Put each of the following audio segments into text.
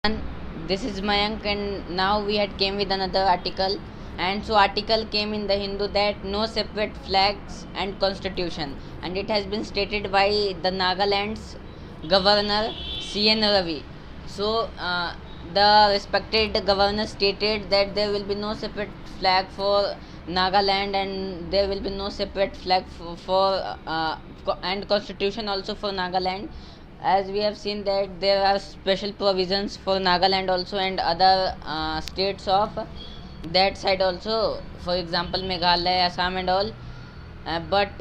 And this is Mayank, and now we had came with another article. And so article came in the Hindu that no separate flags and constitution, and it has been stated by the Nagaland's governor CN Ravi. So the respected governor stated that there will be no separate flag for Nagaland, and there will be no separate flag and constitution also for Nagaland, as we have seen that there are special provisions for Nagaland also and other states of that side also, for example Meghalaya, Assam and all. But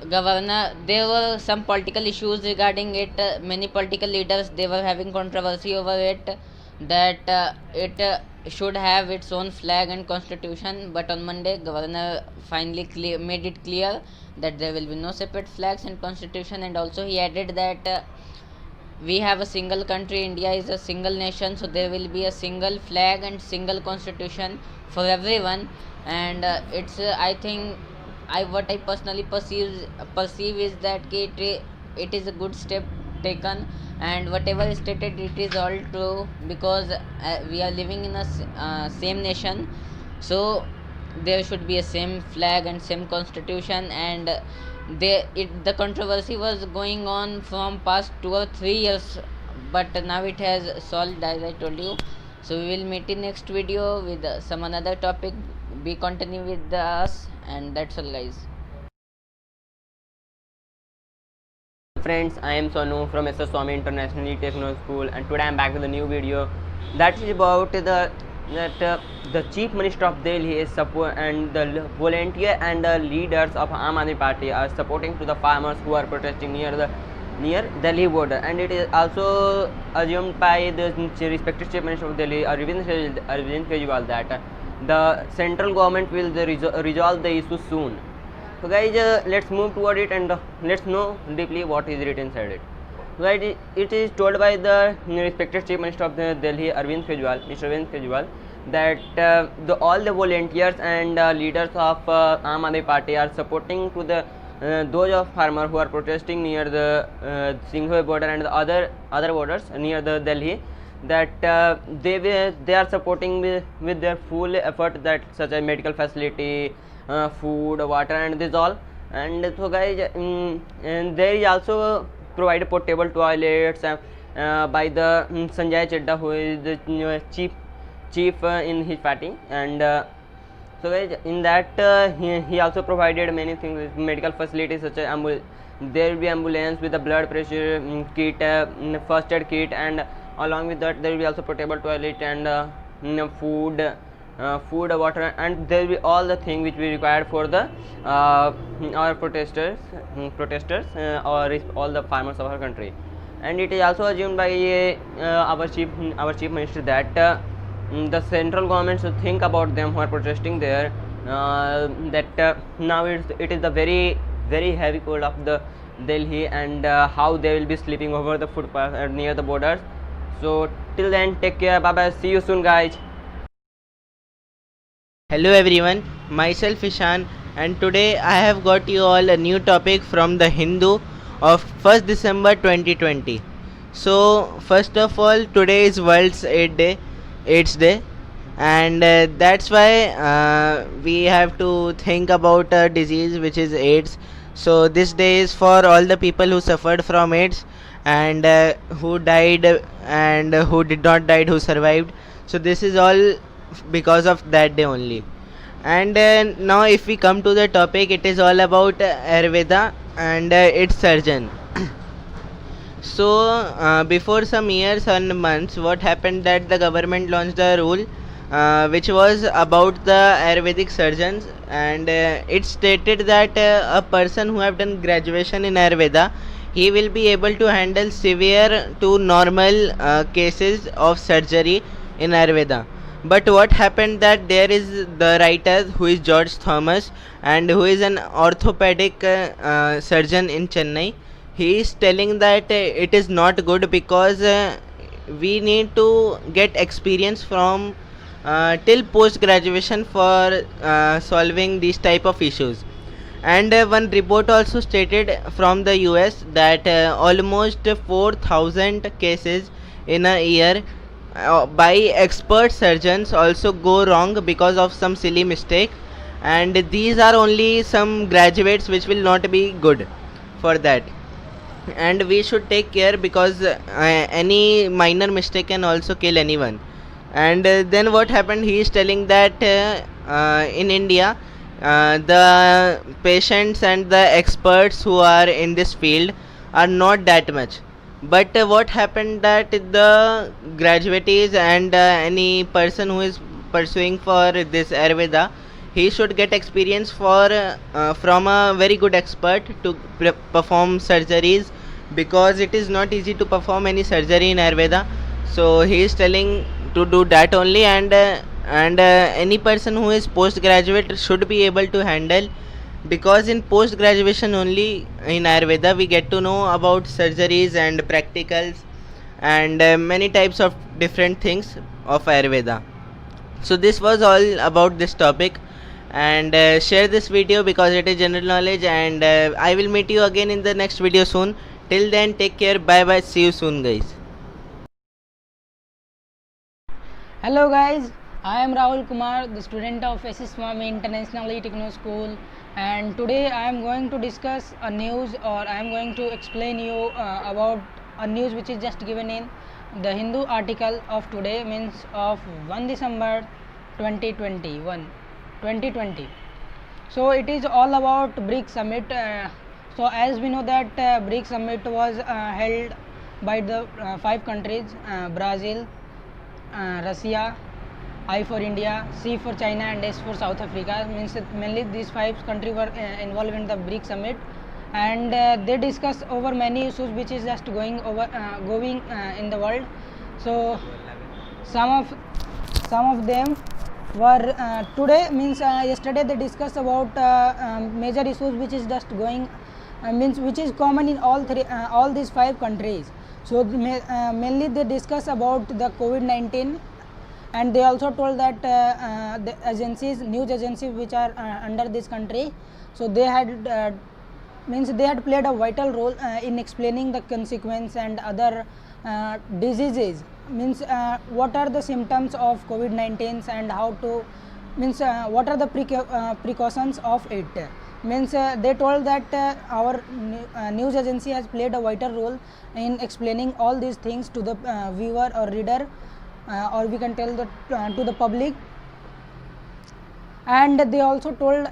governor, there were some political issues regarding it. Many political leaders, they were having controversy over it, that it should have its own flag and constitution. But on Monday, governor finally made it clear that there will be no separate flags and constitution, and also he added that we have a single country. India is a single nation, so there will be a single flag and single constitution for everyone. And it's I think I what I personally perceive is that it is a good step taken, and whatever is stated, it is all true, because we are living in a same nation. So there should be a same flag and same constitution. And the controversy was going on from past 2 or 3 years, but now it has solved, as I told you. So we will meet in next video with some another topic. Be continue with us, and that's all, guys. Friends, I am Sonu from SS Swami International Techno School, and today I am back with a new video that is about the Chief Minister of Delhi is and the volunteer and the leaders of Aam Aadmi Party are supporting to the farmers who are protesting near Delhi border. And it is also assumed by the respected Chief Minister of Delhi, Arvind Kejriwal, that the central government will resolve the issue soon. So guys, let's move toward it, and let's know deeply what is written inside it. Right, it is told by the respected Chief Minister of Delhi, Mr. Arvind Kejriwal, that all the volunteers and leaders of Aam Aadmi Party are supporting to the those of farmers who are protesting near the Singhoi border and the other borders near the Delhi, that they are supporting with their full effort, that such as medical facility, food, water, and this all. And so guys, and there is also provided portable toilets by the Sanjay Chedda, who is the chief in his party. And so guys, in that he also provided many things, medical facilities such as there will be ambulance with a blood pressure kit, first aid kit, and along with that there will be also portable toilet and food, water, and there will be all the things which we required for the our protesters or all the farmers of our country. And it is also assumed by our chief minister that the central government should think about them who are protesting there, that now it is the very heavy cold of the Delhi, and how they will be sleeping over the footpath near the borders. So till then, take care, bye bye, see you soon guys. Hello everyone, myself Ishan, and today I have got you all a new topic from the Hindu of 1st December 2020. So first of all, today is World's AIDS Day, and that's why we have to think about a disease which is AIDS. So this day is for all the people who suffered from AIDS, and who died, and who did not die, who survived. So this is all because of that day only. And now if we come to the topic, it is all about Ayurveda and its surgeon. So before some years and months, what happened, that the government launched a rule which was about the Ayurvedic surgeons, and it stated that a person who have done graduation in Ayurveda, he will be able to handle severe to normal cases of surgery in Ayurveda. But what happened, that there is the writer who is George Thomas, and who is an orthopedic surgeon in Chennai. He is telling that it is not good, because we need to get experience from till post graduation for solving these type of issues. And one report also stated from the US that almost 4,000 cases in a year by expert surgeons also go wrong because of some silly mistake, and these are only some graduates which will not be good for that, and we should take care because any minor mistake can also kill anyone. And then what happened, he is telling that in India the patients and the experts who are in this field are not that much. But what happened that the graduates and any person who is pursuing for this Ayurveda, he should get experience for from a very good expert to perform surgeries, because it is not easy to perform any surgery in Ayurveda. So he is telling to do that only, and any person who is postgraduate should be able to handle, because in post graduation only in Ayurveda we get to know about surgeries and practicals and many types of different things of Ayurveda. So this was all about this topic, and share this video because it is general knowledge, and I will meet you again in the next video soon. Till then, take care, bye bye, see you soon guys. Hello guys, I am Rahul Kumar, the student of SS Swami International Techno School, and today I am going to discuss a news, or I am going to explain you about a news which is just given in the Hindu article of today, means of 1 December 2020. So it is all about BRICS summit. So as we know that BRICS summit was held by the 5 countries, Brazil, Russia, I for India, C for China, and S for South Africa. Means that mainly these 5 countries were involved in the BRICS summit, and they discuss over many issues which is just going in the world. So some of them were today, means yesterday they discussed about major issues which is just going means which is common in all these 5 countries. So mainly they discuss about the COVID-19, and they also told that the agencies, news agencies which are under this country, so they had played a vital role in explaining the consequence and other diseases, means what are the symptoms of COVID-19 and how to, means what are the precautions of it. Means they told that our news agency has played a vital role in explaining all these things to the viewer or reader, or we can tell to the public. And they also told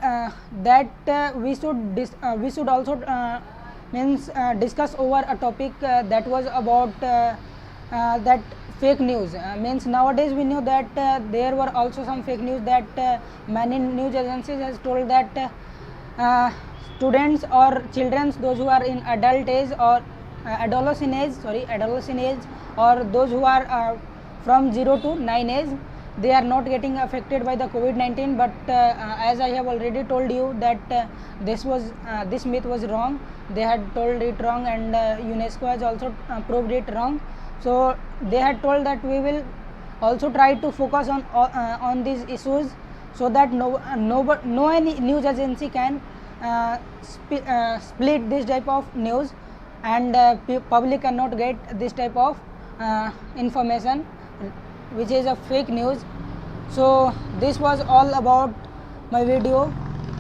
that we should also discuss over a topic that was about that fake news. Means nowadays we know that there were also some fake news, that many news agencies has told that students or children, those who are in adult age or adolescent age, or those who are from 0 to 9 age, they are not getting affected by the COVID-19. But as I have already told you that this myth was wrong. They had told it wrong, and UNESCO has also proved it wrong. So they had told that we will also try to focus on these issues, so that no any news agency can split this type of news, and public cannot get this type of information which is a fake news. So this was all about my video,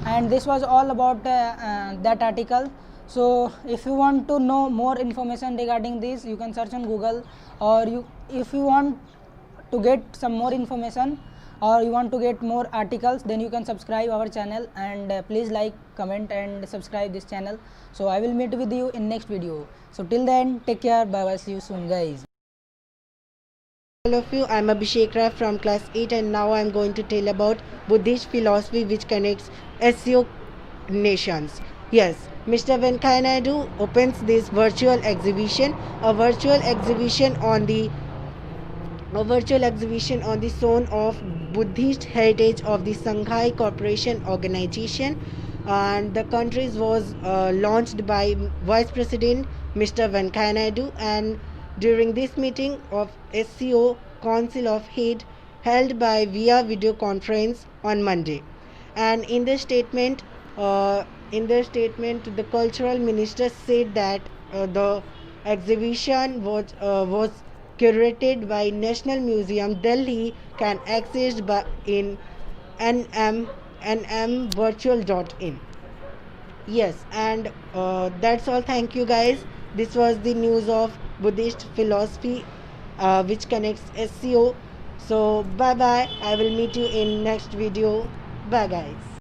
and this was all about that article. So if you want to know more information regarding this, you can search on Google, or if you want to get some more information, or you want to get more articles, then you can subscribe our channel, and please like, comment and subscribe this channel. So I will meet with you in next video. So till then, take care, bye bye, see you soon guys. All of you, I am Abhishek Rai from class 8, and now I am going to tell about Buddhist philosophy which connects SCO nations. Yes, Mr. Venkaiah Naidu opens this virtual exhibition, a virtual exhibition on the zone of Buddhist heritage of the Shanghai Cooperation Organization, and the countries was launched by Vice President Mr. Venkaiah Naidu, and during this meeting of SCO Council of Head held by via video conference on Monday. And in the statement the cultural minister said that the exhibition was curated by National Museum Delhi, can accessed by in nmvirtual.in. Yes, and that's all. Thank you, guys. This was the news of Buddhist philosophy, which connects SEO. So bye bye. I will meet you in next video. Bye, guys.